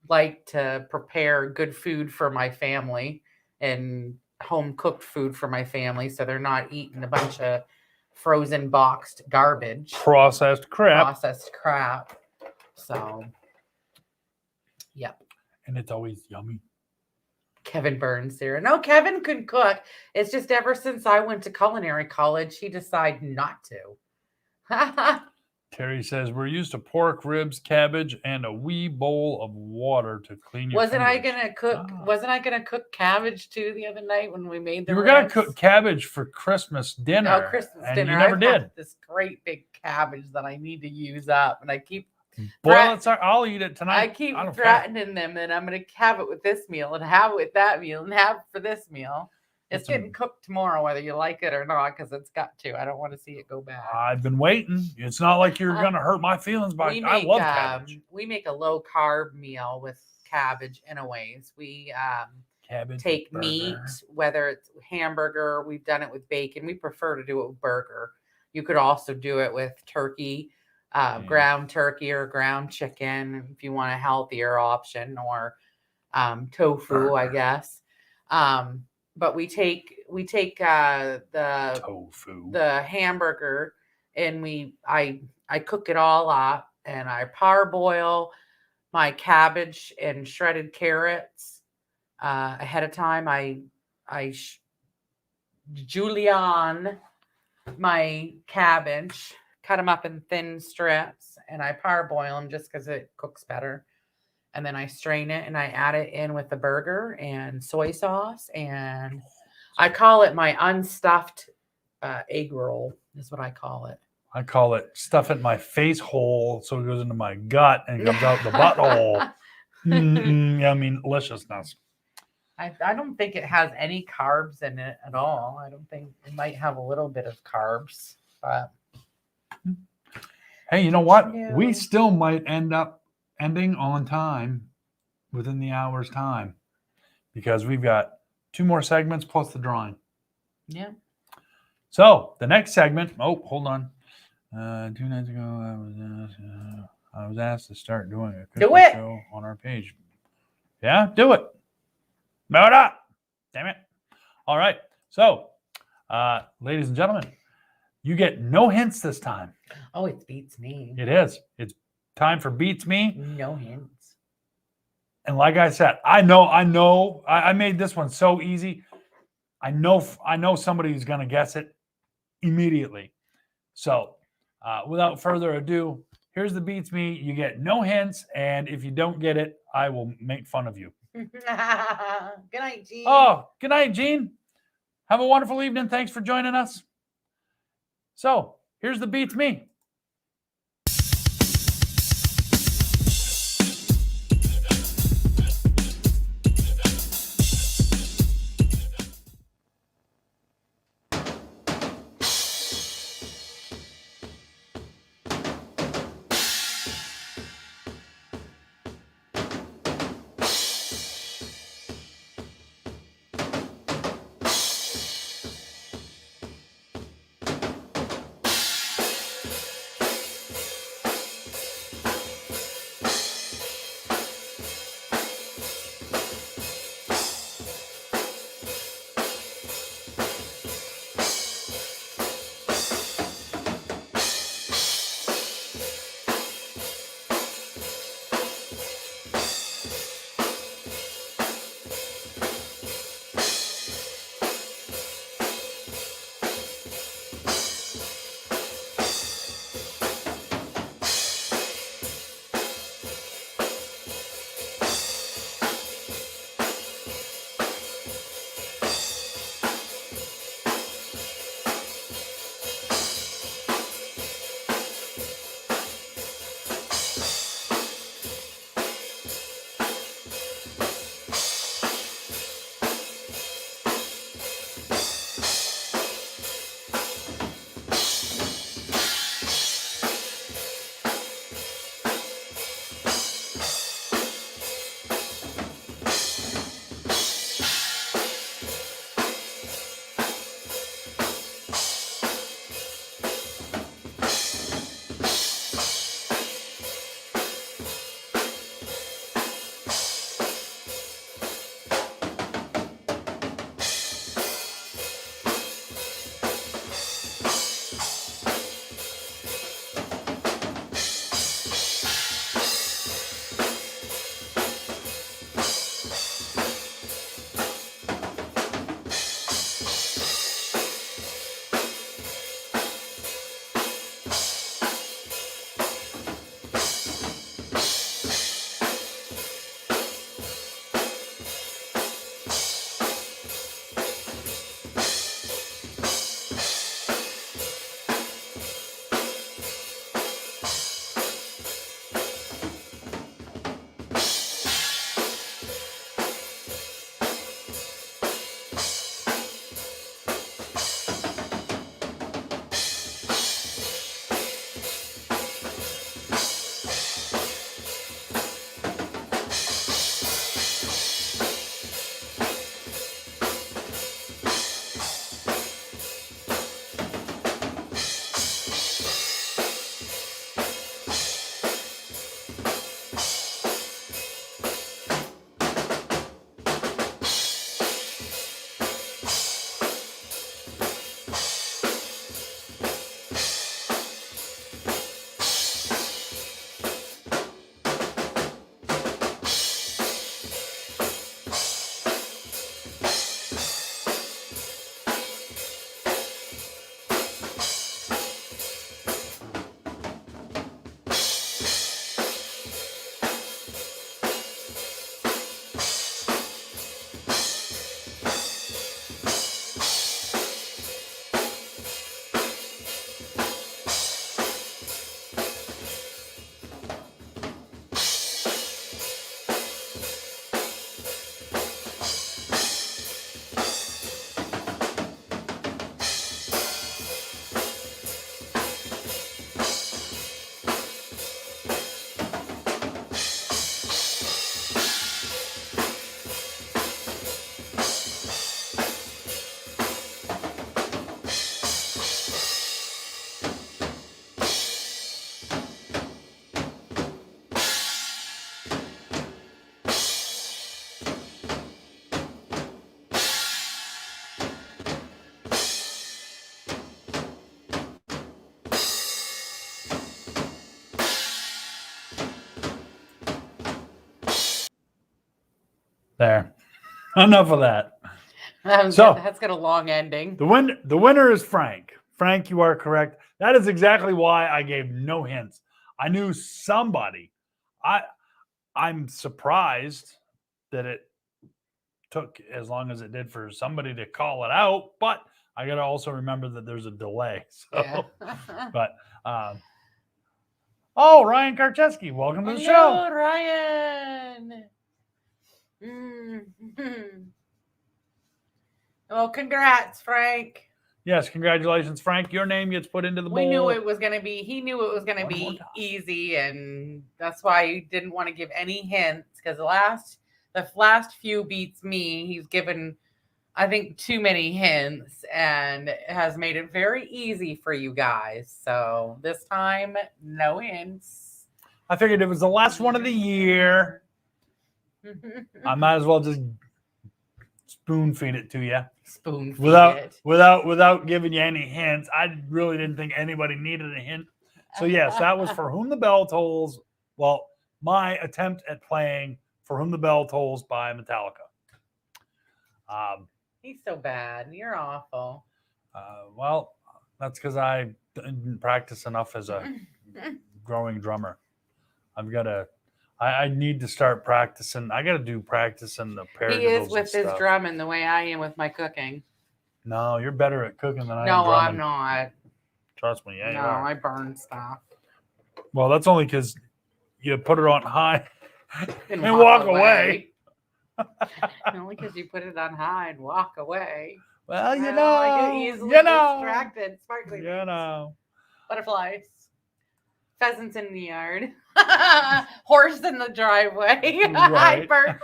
like to prepare good food for my family and home cooked food for my family so they're not eating a bunch of frozen boxed garbage. Processed crap. So, yep. And it's always yummy. Kevin Burns here. No, Kevin could cook. It's just ever since I went to culinary college, he decided not to. Terry says we're used to pork, ribs, cabbage, and a wee bowl of water to clean your Wasn't I fingers. gonna cook? Wasn't I gonna cook cabbage too the other night when we made the? You were gonna ribs? cook cabbage for Christmas dinner. Oh, Christmas and dinner. You never I've did. got this great big cabbage that I need to use up, and I keep Boil it. I'll eat it tonight. I keep don't care. threatening them that I'm gonna have it with this meal and have it with that meal and have it for this meal. It's That's getting cooked tomorrow, whether you like it or not, because it's got to. I don't want to see it go bad. I've been waiting. It's not like you're gonna hurt my feelings, but I love cabbage. We make a low carb meal with cabbage anyways. We Cabbage take burger. meat, whether it's hamburger, we've done it with bacon. We prefer to do it with burger. You could also do it with turkey, ground turkey or ground chicken if you want a healthier option, or tofu, Burger. I guess. But we take the Tofu. the hamburger and I cook it all up and I parboil my cabbage and shredded carrots ahead of time. I julienne my cabbage, cut them up in thin strips, and I parboil them just because it cooks better. And then I strain it and I add it in with the burger and soy sauce. And I call it my unstuffed egg roll is what I call it. I call it stuff in my face hole so it goes into my gut and comes out the butthole. Yummy deliciousness. I don't think it has any carbs in it at all. I don't think it might have a little bit of carbs, but Hey, you know what? Yeah. We still might end up ending on time within the hour's time because we've got 2 more segments plus the drawing. yeah. So the next segment, hold on. 2 nights ago, I was asked to start doing a Do Christmas it. show on our page. Yeah, do it. Mount up. Damn it. All right. So, ladies and gentlemen, you get no hints this time. Oh, it beats me. It is. It's time for Beats Me. No hints. And like I said, I made this one so easy. I know somebody's going to guess it immediately. So without further ado, here's the Beats Me. You get no hints. And if you don't get it, I will make fun of you. Good night, Gene. Oh, good night, Gene. Have a wonderful evening. Thanks for joining us. So here's the Beats Me. There. Enough of that. So that's got a long ending. The winner is Frank. Frank, you are correct. That is exactly why I gave no hints. I knew somebody. I'm surprised that it took as long as it did for somebody to call it out, but I got to also remember that there's a delay. So, Yeah. but Ryan Karcheski, welcome to the show. Ryan. Mm-hmm. Well, congrats, Frank. Yes, congratulations, Frank. Your name gets put into the bowl. We knew it was going to be, he knew it was going to be easy, and that's why he didn't want to give any hints, because the last few beats me, he's given, I think, too many hints, and it has made it very easy for you guys. So this time, no hints. I figured it was the last one of the year. I might as well just spoon feed it to you. Spoon feed it. Without giving you any hints. I really didn't think anybody needed a hint. So yes, that was For Whom the Bell Tolls. Well, my attempt at playing For Whom the Bell Tolls by Metallica. He's so bad. You're awful. Well, that's because I didn't practice enough as a growing drummer. I need to start practicing. I got to do practicing the paradiddles. He is with his drumming the way I am with my cooking. No, you're better at cooking than I am. No, I'm not. Trust me. Yeah, no, you are. I burn stuff. Well, that's only because you put it on high and walk away. Only because you put it on high and walk away. Well, I get easily distracted. Sparkly. Butterflies. Pheasants in the yard. Horse in the driveway. Right. I burnt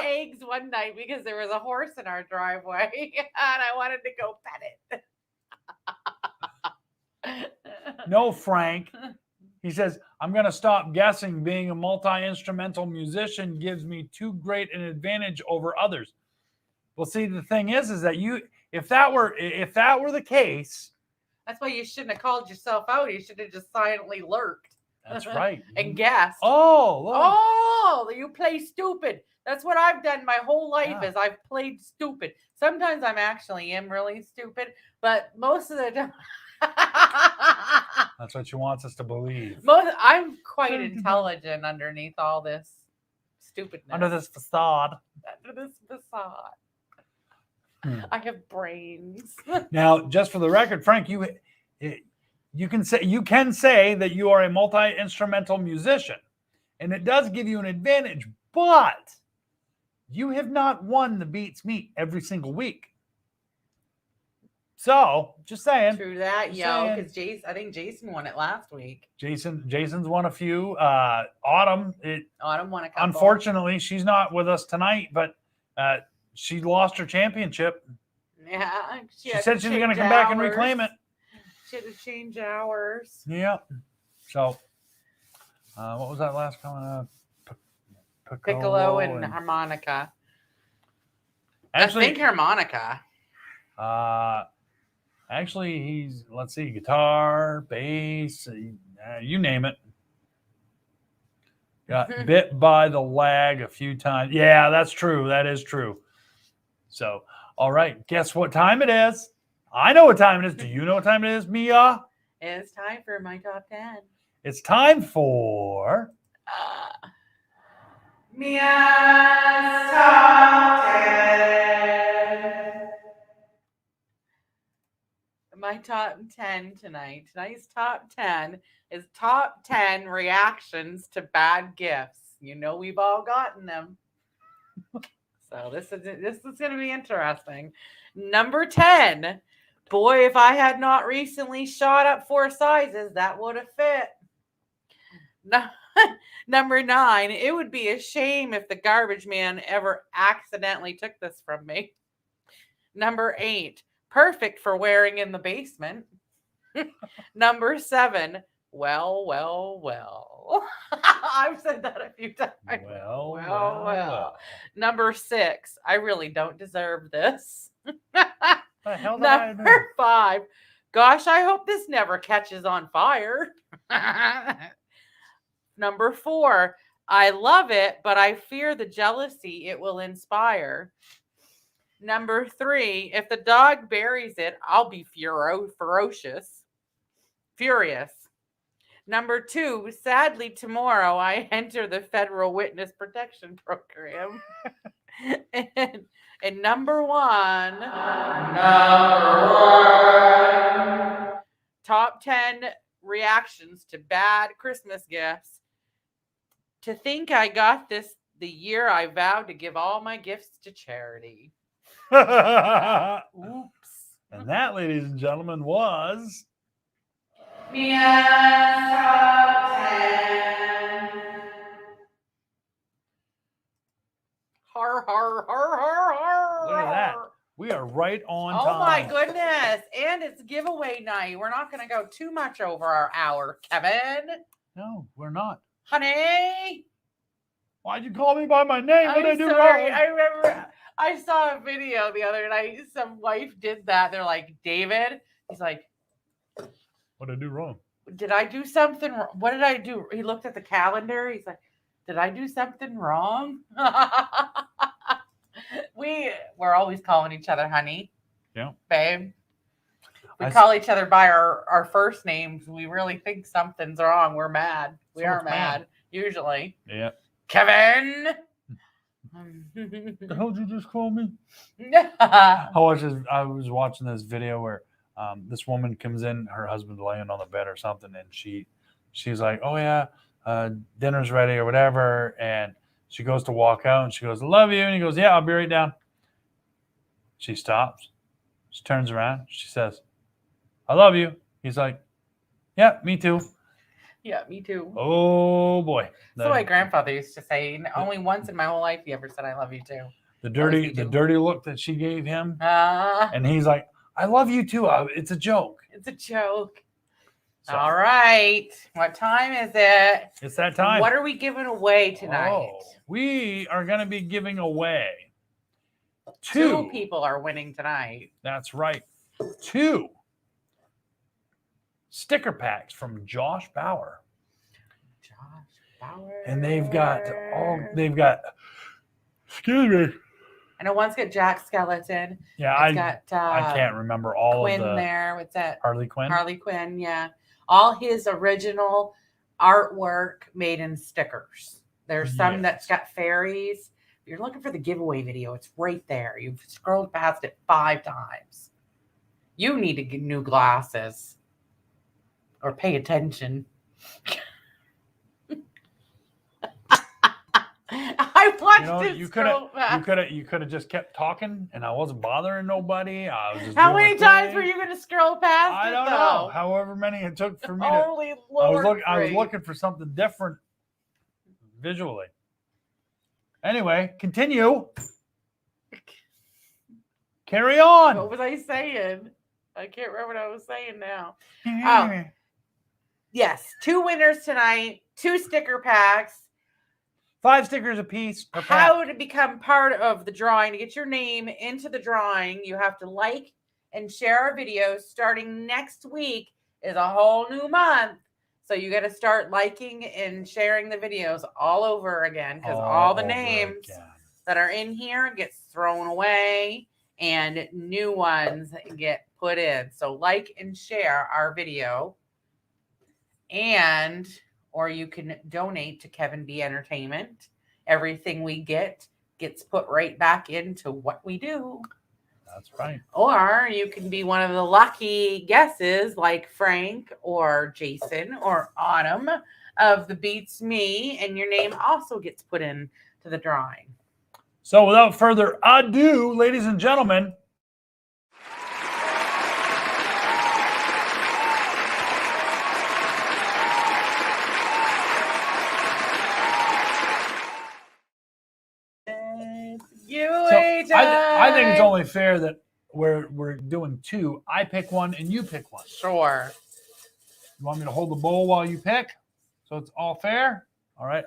eggs one night because there was a horse in our driveway and I wanted to go pet it. No, Frank. He says, I'm going to stop guessing. Being a multi-instrumental musician gives me too great an advantage over others. Well, see, the thing is that if that were the case. That's why you shouldn't have called yourself out. You should have just silently lurked. That's right. And guessed. Oh, you play stupid. That's what I've done my whole life. Yeah. Is I've played stupid. Sometimes I'm actually am really stupid, but most of the time. That's what she wants us to believe. I'm quite intelligent underneath all this stupidness. Under this facade. Under this facade. Hmm. I have brains. Now, just for the record, Frank, you can say that you are a multi-instrumental musician, and it does give you an advantage, but you have not won the Beats Meet every single week. So, just saying. True that, Just yo. Because I think Jason won it last week. Jason's won a few. Autumn won a couple. Unfortunately, she's not with us tonight, but she lost her championship. Yeah. She said she was going to come back and reclaim it. She had to change hours. Yeah. So, what was that last comment? Piccolo and harmonica. Actually, I think harmonica. Actually, he's, let's see, guitar, bass, you name it. Got bit by the lag a few times. Yeah, that's true. That is true. So, all right. Guess what time it is? I know what time it is. Do you know what time it is, Mia? It's time for my top 10. It's time for... Mia's top 10. My top 10 tonight. Tonight's top 10 is top 10 reactions to bad gifts. You know we've all gotten them. So this is going to be interesting. Number 10. Boy, if I had not recently shot up 4 sizes, that would have fit. No. Number 9, it would be a shame if the garbage man ever accidentally took this from me. Number 8, perfect for wearing in the basement. Number 7, well. I've said that a few times. Well. Number 6, I really don't deserve this. The hell did I do? Number 5, gosh, I hope this never catches on fire. Number 4, I love it, but I fear the jealousy it will inspire. Number 3, if the dog buries it, I'll be furious. Number 2, sadly, tomorrow I enter the Federal Witness Protection Program. and number 1, top 10 reactions to bad Christmas gifts. To think I got this the year I vowed to give all my gifts to charity. Oops. And that, ladies and gentlemen, was Mia's top 10. Har. Look at that. We are right on time. Oh my goodness. And it's giveaway night. We're not going to go too much over our hour, Kevin. No, we're not. Honey. Why'd you call me by my name? What did I do sorry. wrong? I remember I saw a video the other night. Some wife did that. They're like, David. He's like, what did I do wrong? Did I do something wrong? What did I do? He looked at the calendar. He's like, did I do something wrong? We're always calling each other honey. Yeah. Babe. We call each other by our first names. We really think something's wrong. We're mad. We are mad. Usually. Yeah. Kevin. The hell did you just call me? I was watching this video where this woman comes in, her husband's laying on the bed or something, and she's like, oh yeah, dinner's ready or whatever, and she goes to walk out and she goes, love you, and he goes, yeah, I'll be right down. She stops, she turns around, she says, I love you. He's like, yeah, me too. Yeah, me too. Oh boy. That's what my grandfather used to say. Only once in my whole life he ever said I love you too. The dirty look that she gave him. And he's like, I love you too. It's a joke. It's a joke. So, all right. What time is it? It's that time. What are we giving away tonight? Oh, we are going to be giving away two people are winning tonight. That's right. 2 sticker packs from Josh Bauer. Josh Bauer. And they've got Excuse me. I know one's got Jack Skeleton. Yeah, It's got I can't remember all Quinn of the there. What's that? Harley Quinn. Harley Quinn, yeah. All his original artwork made in stickers. There's some that's got fairies. If you're looking for the giveaway video, it's right there. You've scrolled past it 5 times. You need to get new glasses or pay attention. I watched it. You could have just kept talking, and I wasn't bothering nobody. I was just How doing many my times thing. were you going to scroll past I it? don't know. However many it took for me to. Holy Lord! I was looking for something different visually. Anyway, continue. Carry on. What was I saying? I can't remember what I was saying now. Yes, 2 winners tonight, 2 sticker packs. 5 stickers a piece. How to become part of the drawing. To get your name into the drawing, you have to like and share our videos. Starting next week is a whole new month. So you got to start liking and sharing the videos all over again, because all the names that are in here gets thrown away and new ones get put in. So like and share our video, or you can donate to Kevin B Entertainment. Everything we get gets put right back into what we do. That's right. Or you can be one of the lucky guesses like Frank or Jason or Autumn of the Beats Me, and your name also gets put in to the drawing. So without further ado, ladies and gentlemen, I think it's only fair that we're doing 2. I pick one and you pick one. Sure. You want me to hold the bowl while you pick, so it's all fair? All right,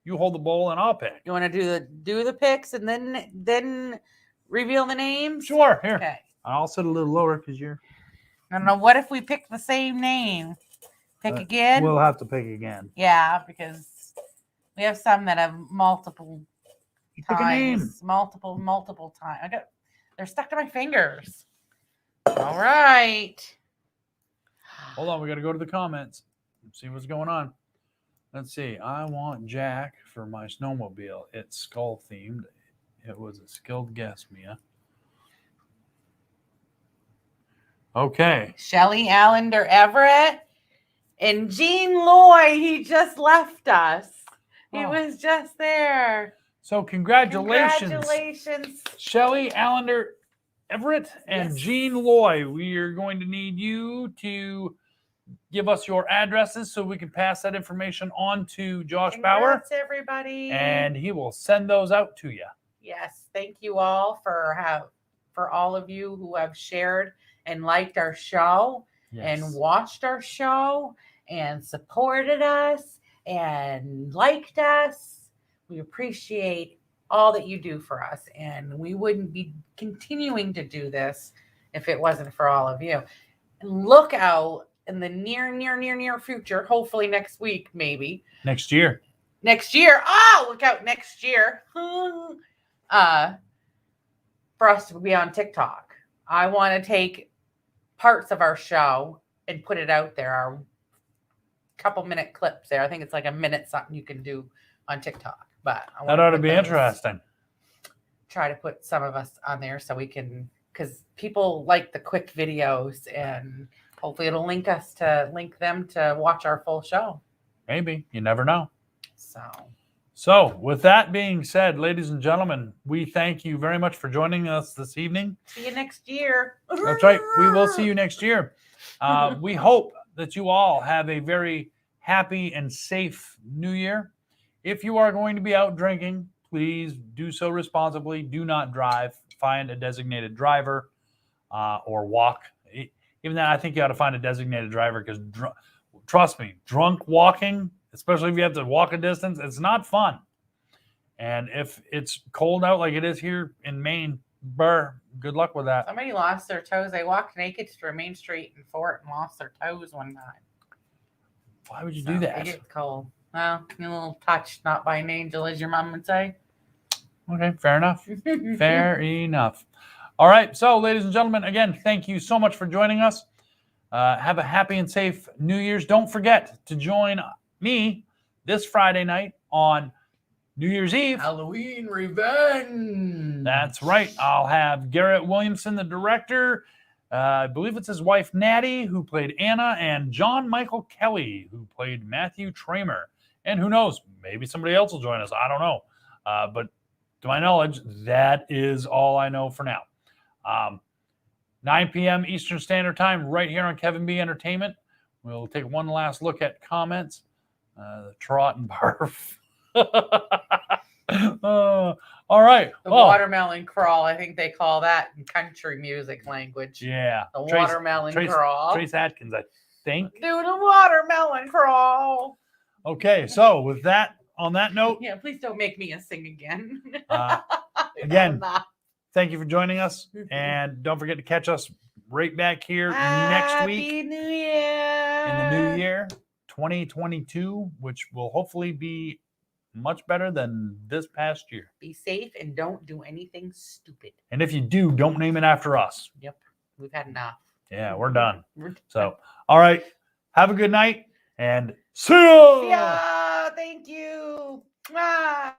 you hold the bowl and I'll pick. You want to do the picks and then reveal the names? Sure. Here. Okay. I'll sit a little lower because you're. I don't know. What if we pick the same name? Pick again? We'll have to pick again. Yeah, because we have some that have multiple Pick a name. Multiple times. They're stuck to my fingers. All right. Hold on, we got to go to the comments and see what's going on. Let's see. I want Jack for my snowmobile. It's skull themed. It was a skilled guess, Mia. Okay. Shelly Allender Everett and Gene Loy. He just left us. He was just there. So congratulations. Congratulations. Shelly Allender Everett and Gene Loy. We are going to need you to give us your addresses so we can pass that information on to Josh Bauer. Congrats, everybody. And he will send those out to you. Yes. Thank you all for all of you who have shared and liked our show and watched our show and supported us and liked us. We appreciate all that you do for us, and we wouldn't be continuing to do this if it wasn't for all of you. And look out in the near future, hopefully next week, maybe. Next year. Oh, look out next year. For us to be on TikTok. I want to take parts of our show and put it out there. Our couple-minute clips there. I think it's like a minute something you can do on TikTok. But that ought to be interesting. Try to put some of us on there so we can, because people like the quick videos, and hopefully it'll link them to watch our full show. Maybe. You never know. So with that being said, ladies and gentlemen, we thank you very much for joining us this evening. See you next year. That's right. We will see you next year. We hope that you all have a very happy and safe New Year. If you are going to be out drinking, please do so responsibly. Do not drive. Find a designated driver or walk. Even then, I think you ought to find a designated driver because, trust me, drunk walking, especially if you have to walk a distance, it's not fun. And if it's cold out like it is here in Maine, good luck with that. Somebody lost their toes. They walked naked through Main Street in Fort and lost their toes one time. Why would you do that? It gets cold. Well, a little touch, not by an angel, as your mom would say. Okay, fair enough. Fair enough. All right. So, ladies and gentlemen, again, thank you so much for joining us. Have a happy and safe New Year's. Don't forget to join me this Friday night on New Year's Eve. Halloween Revenge. That's right. I'll have Garrett Williamson, the director. I believe it's his wife, Natty, who played Anna, and John Michael Kelly, who played Matthew Tramer. And who knows, maybe somebody else will join us. I don't know. But to my knowledge, that is all I know for now. 9 p.m. Eastern Standard Time, right here on Kevin B Entertainment. We'll take one last look at comments. Trot and barf. All right. The watermelon crawl, I think they call that in country music language. Yeah. The watermelon crawl. Trace Atkins, I think. Do the watermelon crawl. Okay, so with that, on that note, Yeah, please don't make me sing again. again, thank you for joining us, and don't forget to catch us right back here next week Happy New Year. in the new year, 2022, which will hopefully be much better than this past year. Be safe and don't do anything stupid. And if you do, don't name it after us. Yep, we've had enough. Yeah, we're done. So, all right, have a good night, and see ya. Yeah, thank you. Mwah.